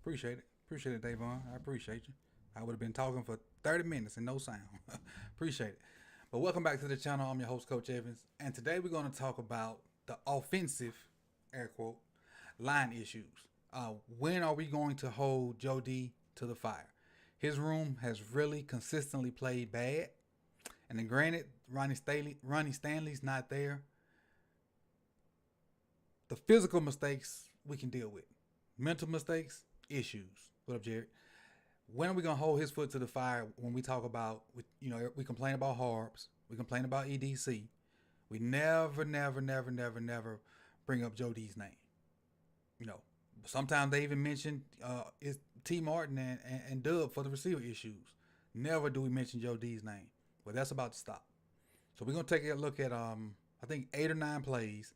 Appreciate it. Appreciate it, Davon. I appreciate you. I would have been talking for 30 minutes and no sound. Appreciate it. But welcome back to the channel. I'm your host, Coach Evans. And today we're going to talk about the offensive, air quote, line issues. When are we going to hold Joe D to the fire? His room has really consistently played bad. And then granted, Ronnie Stanley's not there. The physical mistakes we can deal with. Mental mistakes, issues. What up, Jared? When are we gonna hold his foot to the fire when we talk about, we complain about Harbs, we complain about EDC, we never bring up Joe D's name. You know, sometimes they even mention it's T Martin and Dub for the receiver issues. Never do we mention Joe D's name, but that's about to stop. So we're gonna take a look at I think 8 or 9 plays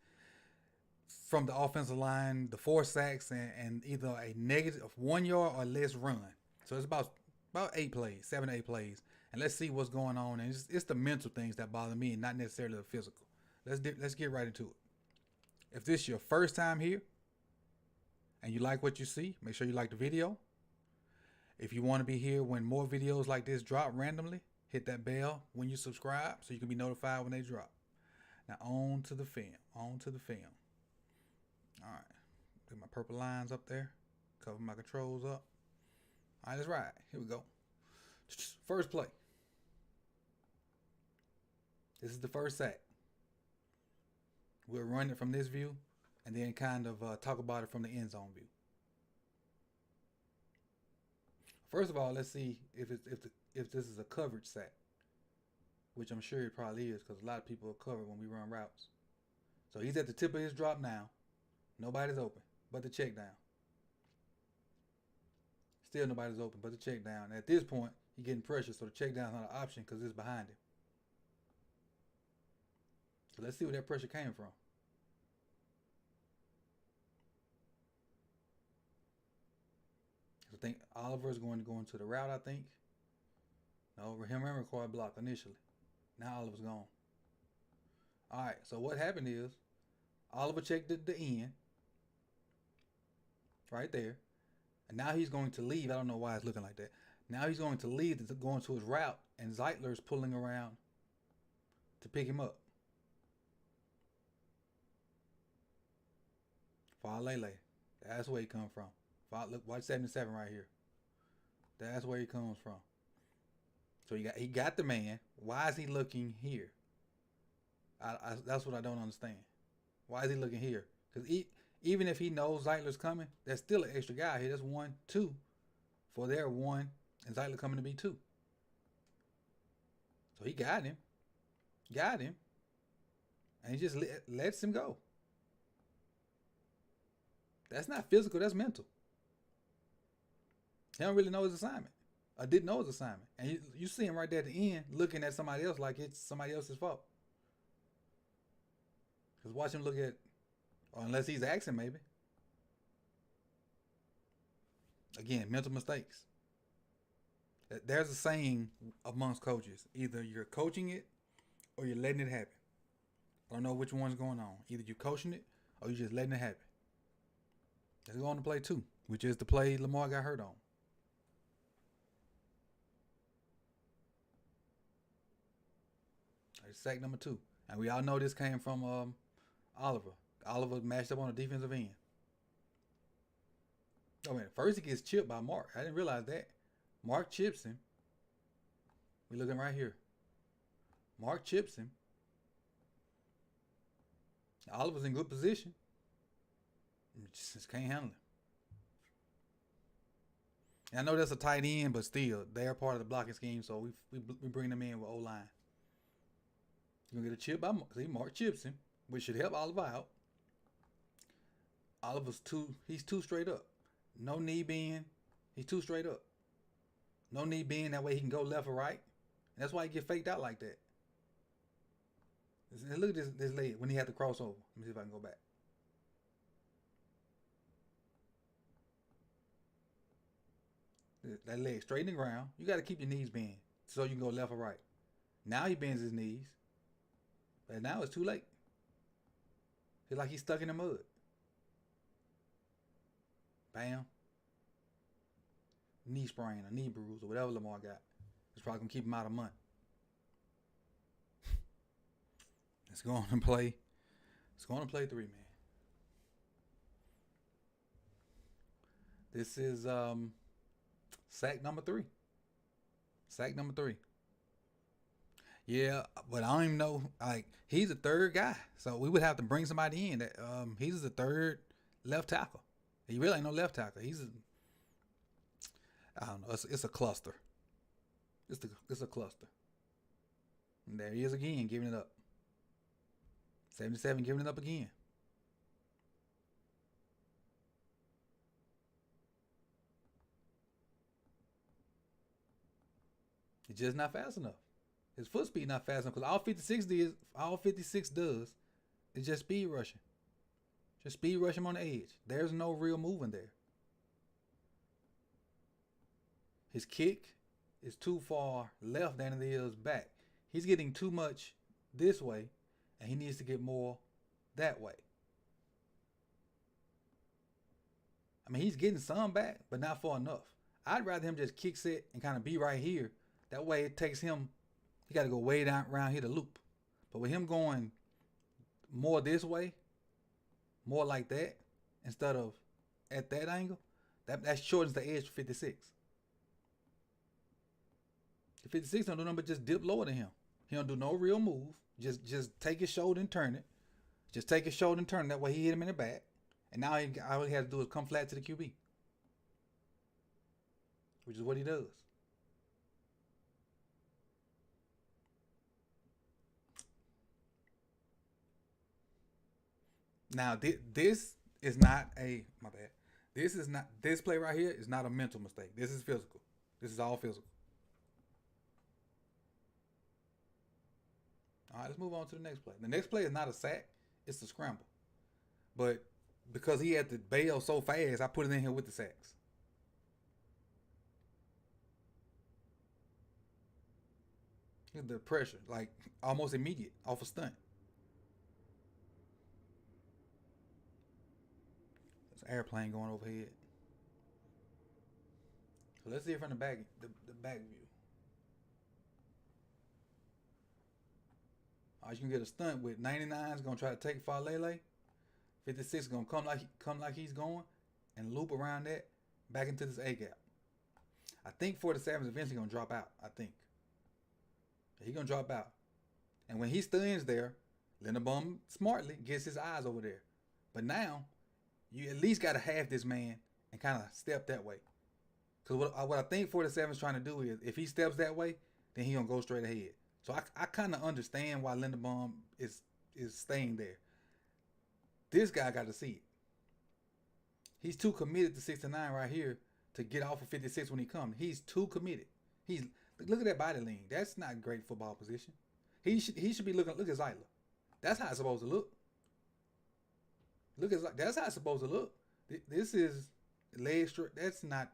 from the offensive line, the 4 sacks, and either a negative of 1 yard or less run. So it's about 8 plays, 7 to 8 plays, and let's see what's going on. And it's the mental things that bother me, and not necessarily the physical. Let's get right into it. If this is your first time here, and you like what you see, make sure you like the video. If you want to be here when more videos like this drop randomly, hit that bell when you subscribe so you can be notified when they drop. Now on to the film. On to the film. All right, get my purple lines up there. Cover my controls up. All right, let's ride. Here we go. First play. This is the first sack. We'll run it from this view and then kind of talk about it from the end zone view. First of all, let's see if this is a coverage sack, which I'm sure it probably is because a lot of people are covered when we run routes. So he's at the tip of his drop now. Nobody's open but the check down. Still nobody's open but the check down. At this point, he's getting pressure, so the check down's not an option because it's behind him. So let's see where that pressure came from. So I think Oliver's going to go into the route, I think. No, him and required block initially. Now Oliver's gone. Alright, so what happened is Oliver checked the end. Right there. And now he's going to leave. I don't know why it's looking like that. Now he's going to leave to go into his route, and Zeitler's pulling around to pick him up. Falele. That's where he comes from. Look, watch 77 right here. That's where he comes from. So he got the man. Why is he looking here? That's what I don't understand. Why is he looking here? Because even if he knows Zeitler's coming, there's still an extra guy here. That's 1, 2 for their 1, and Zeitler coming to be 2. So he got him. And he just lets him go. That's not physical, that's mental. He don't really know his assignment. I didn't know his assignment. And you see him right there at the end looking at somebody else like it's somebody else's fault. Because watch him look at, or unless he's asking maybe. Again, mental mistakes. There's a saying amongst coaches. Either you're coaching it or you're letting it happen. I don't know which one's going on. Either you're coaching it or you're just letting it happen. Let's go on to play 2, which is the play Lamar got hurt on. Sack number 2. And we all know this came from Oliver. Oliver matched up on the defensive end. Oh man, first he gets chipped by Mark. I didn't realize that. Mark chips him. We looking right here. Mark chips him. Oliver's in good position. Just can't handle it. And I know that's a tight end, but still, they're part of the blocking scheme, so we bring them in with O-line. You're going to get a chip by Mark. See, Mark chips him, which should help Oliver out. Oliver's he's 2 straight up. No knee bend. He's 2 straight up. No knee bend, that way he can go left or right. And that's why he get faked out like that. Look at this leg when he had the crossover. Let me see if I can go back. That leg straight in the ground. You got to keep your knees bent so you can go left or right. Now he bends his knees. But now it's too late. Feel like he's stuck in the mud. Bam. knee sprain or knee bruise or whatever Lamar got. It's probably gonna keep him out a month. Let's go on and play. Let's go on and play 3, man. This is sack number 3. Sack number 3. Yeah, but I don't even know. Like, he's the third guy, so we would have to bring somebody in. That he's the third left tackle. He really ain't no left tackle. I don't know. It's a cluster. It's a cluster. And there he is again, giving it up. 77 giving it up again. It's just not fast enough. His foot speed not fast enough because all 56 does is just speed rushing. Just speed rush him on the edge. There's no real moving there. His kick is too far left than it is back. He's getting too much this way, and he needs to get more that way. I mean, he's getting some back, but not far enough. I'd rather him just kick set and kind of be right here. That way it takes him, he got to go way down around here to loop. But with him going more this way, more like that, instead of at that angle, that shortens the edge for 56. The 56 don't do nothing but just dip lower than him. He don't do no real move. Just take his shoulder and turn it. Just take his shoulder and turn it. That way he hit him in the back. And now all he has to do is come flat to the QB. Which is what he does. Now, this is not my bad. This play right here is not a mental mistake. This is physical. This is all physical. All right, let's move on to the next play. The next play is not a sack. It's a scramble. But because he had to bail so fast, I put it in here with the sacks. Look at the pressure, like almost immediate off a stunt. There's an airplane going overhead. So let's see it from the back view. All right, you can get a stunt with 99 is gonna try to take Falele. 56 is gonna come like he's going and loop around that back into this A gap. I think 47 is eventually gonna drop out. I think he's gonna drop out, and when he stands there, Linderbaum smartly gets his eyes over there. But now you at least gotta have this man and kind of step that way. Because what I think 47 is trying to do is if he steps that way, then he gonna go straight ahead. So I kind of understand why Linderbaum is staying there. This guy got to see it. He's too committed to 69 right here to get off of 56 when he comes. He's too committed. Look at that body lean. That's not great football position. He should be looking. Look at Zeitler. That's how it's supposed to look. That's how it's supposed to look. This is leg straight. That's not.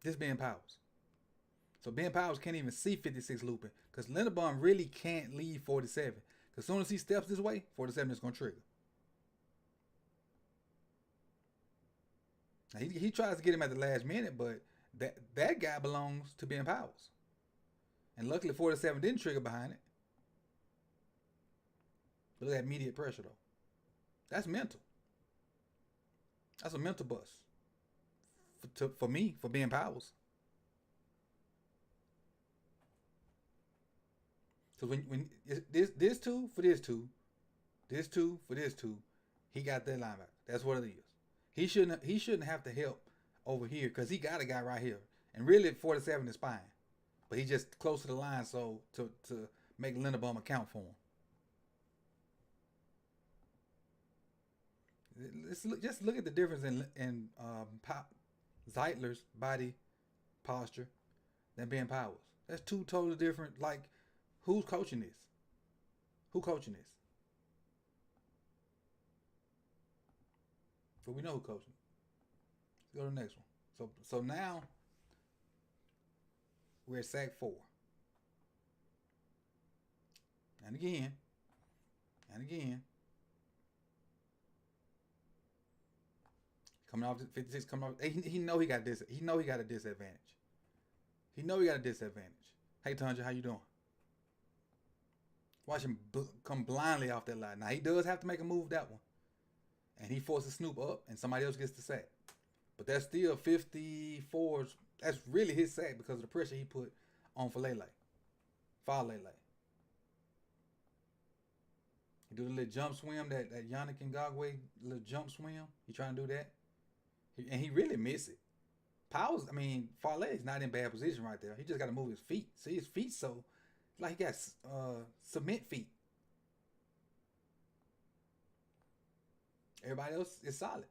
This Ben Powers. So Ben Powers can't even see 56 looping because Linderbaum really can't leave 47. Because as soon as he steps this way, 47 is going to trigger. Now he tries to get him at the last minute, but that guy belongs to Ben Powers. And luckily 47 didn't trigger behind it. But look at that immediate pressure though. That's mental. That's a mental bust. For me, for Ben Powers. So when this two for this two, this two for this two, he got that linebacker. That's what it is. He shouldn't have to help over here because he got a guy right here. And really 47 is fine. But he just close to the line so to make Linderbaum account for him. Just look at the difference in Zeitler's body posture than Ben Powers. That's two totally different. Like, who's coaching this? Who coaching this? But we know who coaching. Let's go to the next one. So now we're at sack 4. And again. coming off 56, coming off. He know he got this. He know he got a disadvantage. He know he got a disadvantage. Hey Tundra, how you doing? Watch him come blindly off that line. Now he does have to make a move that one, and he forces Snoop up, and somebody else gets the sack. But that's still 54's. That's really his sack because of the pressure he put on Falele. He do the little jump swim that Yannick Ngakwe little jump swim. He trying to do that, and he really miss it. Farley is not in bad position right there. He just got to move his feet. See his feet so like he got cement feet. Everybody else is solid.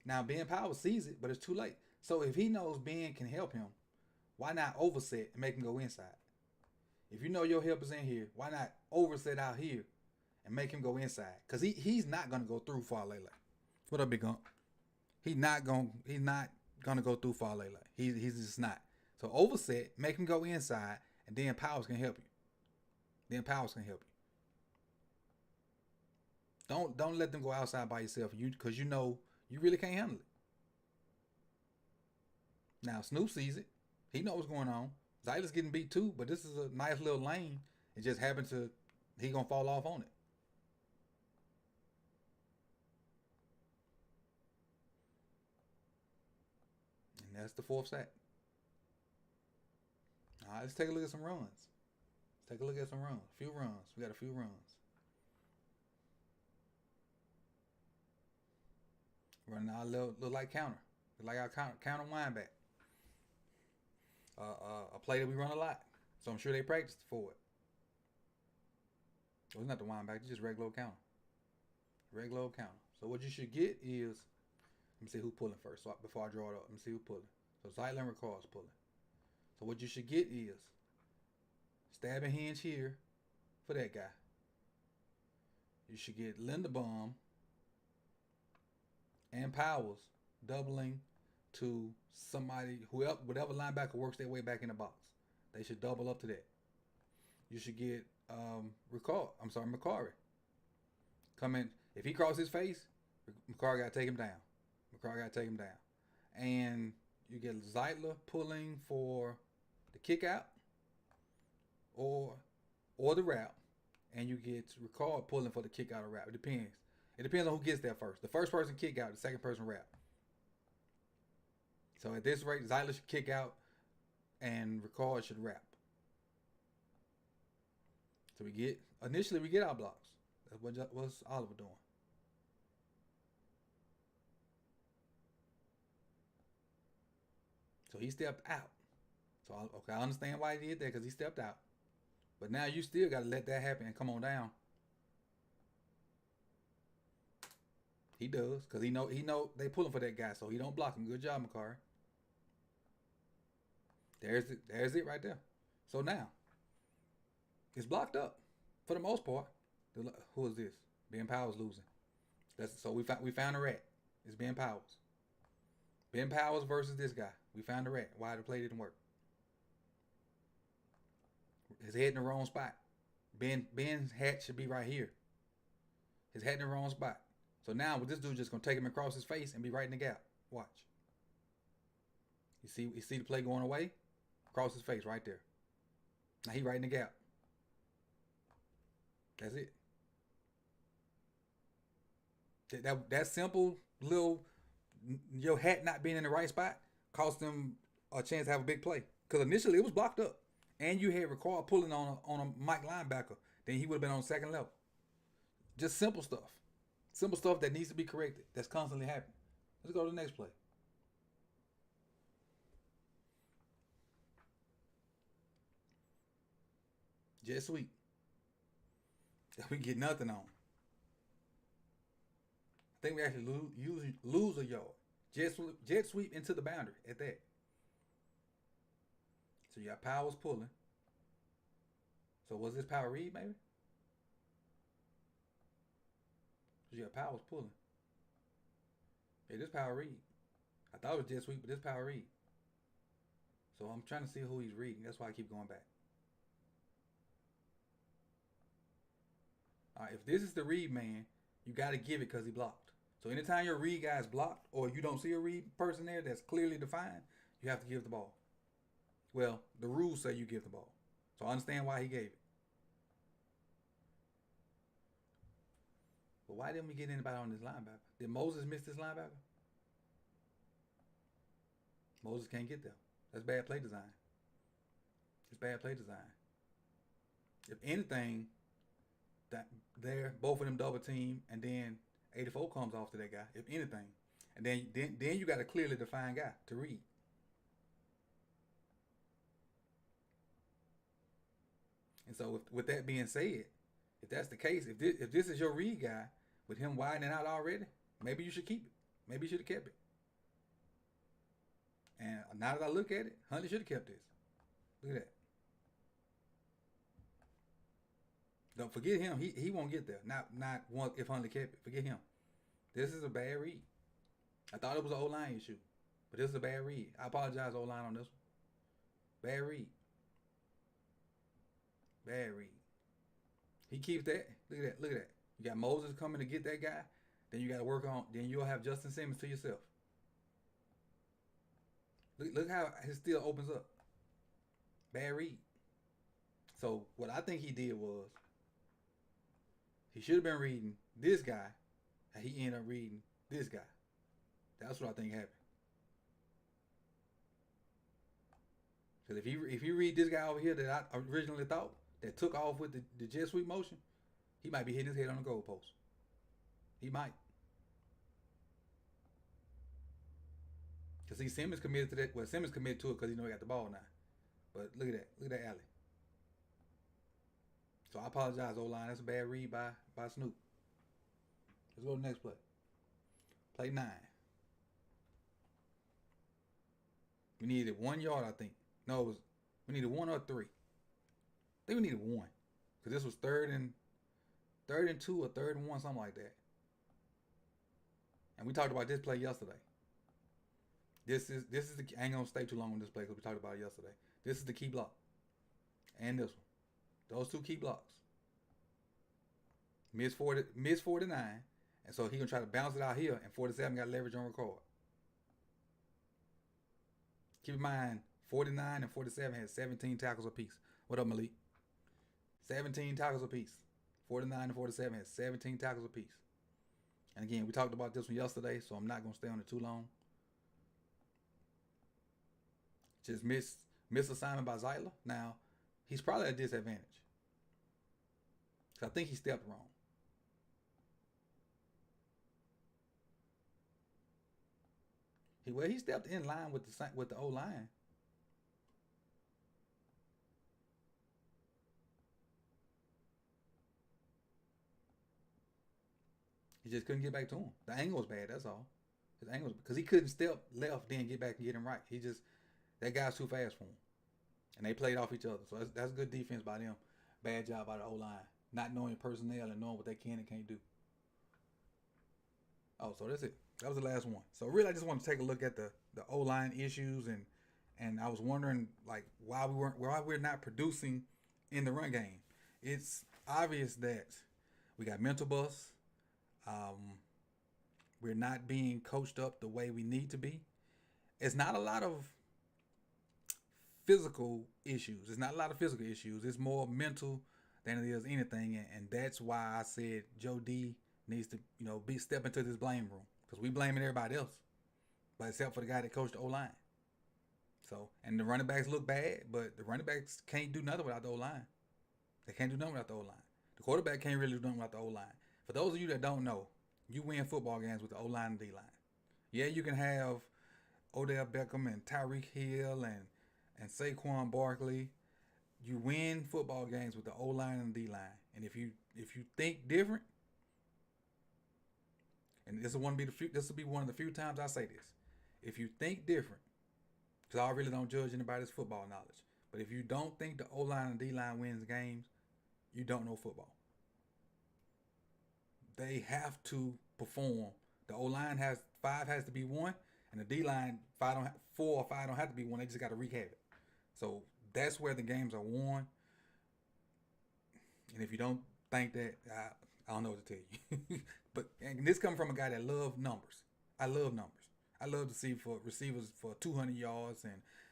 Now Ben Powers sees it, but it's too late. So if he knows Ben can help him, why not overset and make him go inside? If you know your help is in here, why not overset out here and make him go inside? Because he's not gonna go through Farley. What up, Big Gump? He's not gonna go through Farley. He's just not. So overset, make him go inside, and then Powers can help you. Don't let them go outside by yourself. Because you know you really can't handle it. Now Snoop sees it. He knows what's going on. Zyla's getting beat too, but this is a nice little lane. It just happened to he gonna fall off on it. And that's the fourth sack. All right, let's take a look at some runs. A few runs. We got a few runs. Running our little like counter. Like our counter wind back. A play that we run a lot. So I'm sure they practiced for it. Well, it's not the wind back, it's just regular counter. So what you should get is, let me see who's pulling first. So before I draw it up, let me see who's pulling. So Zyla and Ricard's pulling. So what you should get is stabbing hinge here for that guy. You should get Linderbaum and Powers doubling to somebody, whatever linebacker works their way back in the box. They should double up to that. You should get McCarry. Come in. If he crosses his face, McCarry got to take him down. And you get Zeitler pulling for the kick out or the route. And you get Ricard pulling for the kick out or route. It depends. It depends on who gets there first. The first person kick out, the second person route. So at this rate, Zyla should kick out and Ricard should wrap. So we get our blocks. That's what's Oliver doing. So he stepped out. So I understand why he did that, because he stepped out. But now you still got to let that happen and come on down. He does, because he know they pulling for that guy, so he don't block him. Good job, McCarry. There's it right there. So now, it's blocked up for the most part. Who is this? Ben Powers losing. So we found a rat. It's Ben Powers. Ben Powers versus this guy. We found a rat. Why the play didn't work? His head in the wrong spot. Ben's hat should be right here. His head in the wrong spot. So now this dude's just gonna take him across his face and be right in the gap. Watch. You see the play going away? Across his face right there. Now he right in the gap. That's it. That simple little, your hat not being in the right spot cost them a chance to have a big play. Because initially it was blocked up. And you had Ricard pulling on a Mike linebacker. Then he would have been on second level. Just simple stuff. Simple stuff that needs to be corrected. That's constantly happening. Let's go to the next play. Jet sweep. We get nothing on. I think we actually lose a yard. Jet sweep into the boundary at that. So you got Powers pulling. So was this power read maybe? So you got Powers pulling. Yeah, this power read. I thought it was jet sweep, but this power read. So I'm trying to see who he's reading. That's why I keep going back. All right, if this is the read man, you got to give it because he blocked. So anytime your read guy is blocked or you don't see a read person there that's clearly defined, you have to give the ball. Well, the rules say you give the ball. So I understand why he gave it. But why didn't we get anybody on this linebacker? Did Moses miss this linebacker? Moses can't get there. That's bad play design. It's bad play design. If anything, that there, both of them double team, and then 84 comes off to that guy. If anything, and then you got a clearly defined guy to read. And so, with that being said, if that's the case, if this is your read guy with him widening out already, maybe you should keep it. Maybe you should have kept it. And now that I look at it, Huntley should have kept this. Look at that. Don't forget him. He won't get there. Not one if Huntley kept it. Forget him. This is a bad read. I thought it was an O-line issue, but this is a bad read. I apologize, O-line, on this one. Bad read. Bad read. He keeps that. Look at that. Look at that. You got Moses coming to get that guy. Then you got to work on. Then you'll have Justin Simmons to yourself. Look how his steal opens up. Bad read. So what I think he did was he should have been reading this guy, and he ended up reading this guy. That's what I think happened. Because if he read this guy over here that I originally thought that took off with the jet sweep motion, he might be hitting his head on the goalpost. He might. Because Simmons committed to that. Well, Simmons committed to it because he know he got the ball now. But look at that. Look at that alley. So I apologize, O-line. That's a bad read by Snoop. Let's go to the next play. Play 9. We needed 1 yard, I think. No, we needed 1 or 3. I think we needed 1. Because this was third and 2 or 3rd and 1, something like that. And we talked about this play yesterday. This is the I ain't gonna stay too long on this play because we talked about it yesterday. This is the key block. And this one. Those two key blocks. Miss 49. And so he gonna try to bounce it out here, and 47 got leverage on record. Keep in mind, 49 and 47 had 17 tackles apiece. What up, Malik? 17 tackles apiece. 49 and 47 had 17 tackles apiece. And again, we talked about this one yesterday, so I'm not gonna stay on it too long. Just misassignment by Zeitler. Now, he's probably at a disadvantage. Because I think he stepped wrong. He stepped in line with the O-line. He just couldn't get back to him. The angle was bad, that's all. His angle was because he couldn't step left, then get back and get him right. That guy's too fast for him. And they played off each other. So that's good defense by them. Bad job by the O-line. Not knowing personnel and knowing what they can and can't do. Oh, so that's it. That was the last one. So really, I just want to take a look at the O-line issues, and I was wondering like why we're not producing in the run game. It's obvious that we got mental bust. We're not being coached up the way we need to be. It's not a lot of physical issues. It's not a lot of physical issues. It's more mental than it is anything, and that's why I said Joe D needs to step into this blame room. Because we blaming everybody else, but except for the guy that coached the O-line. So, and the running backs look bad, but the running backs can't do nothing without the O-line. They can't do nothing without the O-line. The quarterback can't really do nothing without the O-line. For those of you that don't know, you win football games with the O-line and D-line. Yeah, you can have Odell Beckham and Tyreek Hill and Saquon Barkley. You win football games with the O-line and D-line. And if you think different, and this will be one of the few times I say this. If you think different, because I really don't judge anybody's football knowledge, but if you don't think the O-line and D-line wins games, you don't know football. They have to perform. The O-line has 5 has to be 1, and the D-line 4 or 5 don't have to be 1. They just got to wreak havoc. So that's where the games are won. And if you don't think that, I don't know what to tell you. And this coming from a guy that love numbers. I love numbers. I love to see for receivers for 200 yards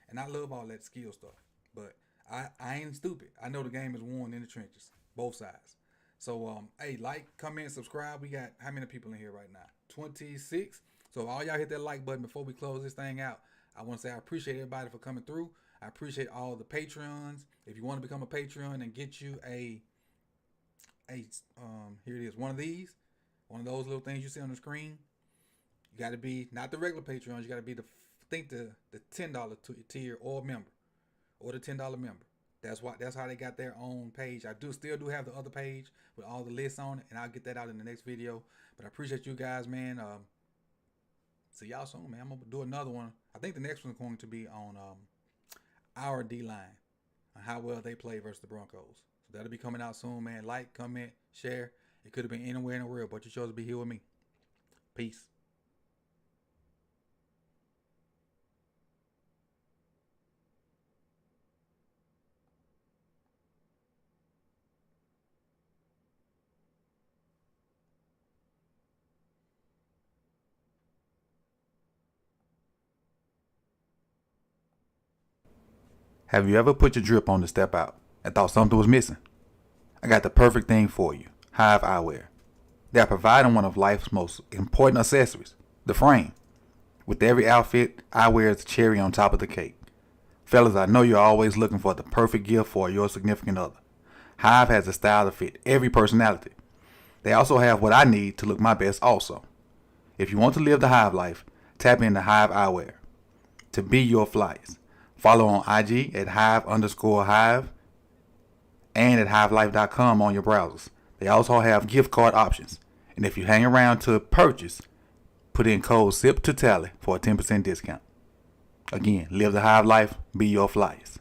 and I love all that skill stuff. But I ain't stupid. I know the game is won in the trenches, both sides. So hey, like, comment, subscribe. We got how many people in here right now? 26. So all y'all hit that like button before we close this thing out. I want to say I appreciate everybody for coming through. I appreciate all the Patreons. If you want to become a Patreon and get you a here it is, one of those little things you see on the screen. You got to be not the regular Patreons. You got to be the $10 tier or member, or the $10 member. That's how they got their own page. I still do have the other page with all the lists on it, and I'll get that out in the next video. But I appreciate you guys, man. See y'all soon, man. I'm gonna do another one. I think the next one's going to be on our D line, on how well they play versus the Broncos. So that'll be coming out soon, man. Like, comment, share. It could have been anywhere in the world, but you chose to be here with me. Peace. Have you ever put your drip on to step out and thought something was missing? I got the perfect thing for you, Hive Eyewear. They are providing one of life's most important accessories, the frame. With every outfit, eyewear is the cherry on top of the cake. Fellas, I know you're always looking for the perfect gift for your significant other. Hive has a style to fit every personality. They also have what I need to look my best also. If you want to live the Hive life, tap into Hive Eyewear. To be your flyest. Follow on IG at Hive_Hive and at HiveLife.com on your browsers. They also have gift card options. And if you hang around to purchase, put in code SIP to tally for a 10% discount. Again, live the Hive life, be your flyest.